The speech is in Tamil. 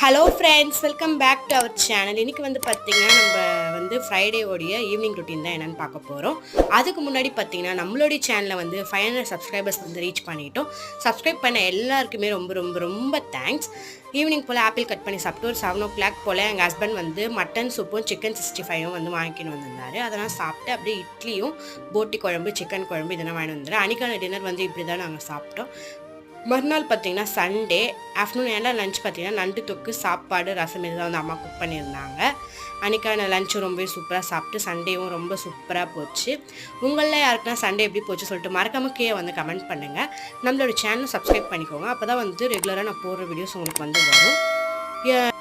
Hello friends, welcome back to our channel. இன்றைக்கி வந்து பார்த்திங்கன்னா நம்ம ஃப்ரைடேவோடைய ஈவினிங் ரொட்டீன் தான் என்னென்னு பார்க்க போகிறோம். அதுக்கு முன்னாடி பார்த்திங்கன்னா நம்மளுடைய சேனலில் 500 சப்ஸ்கிரைபர்ஸ் ரீச் பண்ணிட்டோம். சப்ஸ்கிரைப் பண்ண எல்லாருக்குமே ரொம்ப ரொம்ப ரொம்ப தேங்க்ஸ். ஈவினிங் போல் ஆப்பிள் கட் பண்ணி சாப்பிட்டு ஒரு 7 o'clock போல் எங்கள் ஹஸ்பண்ட் மட்டன் சூப்பும் சிக்கன் 65 வாங்கின்னு வந்திருந்தார். அதெல்லாம் சாப்பிட்டு அப்படியே இட்லியும் போட்டி குழம்பு சிக்கன் குழம்பு இதெல்லாம் வாங்கிட்டு வந்தார். அன்றைக்கான டின்னர் இப்படி தான் நாங்கள் சாப்பிட்டோம். மறுநாள் பார்த்திங்கன்னா சண்டே ஆஃப்டர்நூன் ஏன்னா லஞ்ச் பார்த்திங்கன்னா நண்டு தொக்கு சாப்பாடு ரசம் இதுதான் அம்மா குக் பண்ணியிருந்தாங்க. அன்றைக்கான லஞ்சு ரொம்பவே சூப்பராக சாப்பிட்டு சண்டேவும் ரொம்ப சூப்பராக போச்சு. உங்களில் யாருக்குன்னா சண்டே எப்படி போச்சு சொல்லிட்டு மறக்காம கீழே கமெண்ட் பண்ணுங்கள். நம்மளோட சேனலை சப்ஸ்கிரைப் பண்ணிக்கோங்க. அப்போ தான் ரெகுலராக நான் போடுற வீடியோஸ் உங்களுக்கு வரும்.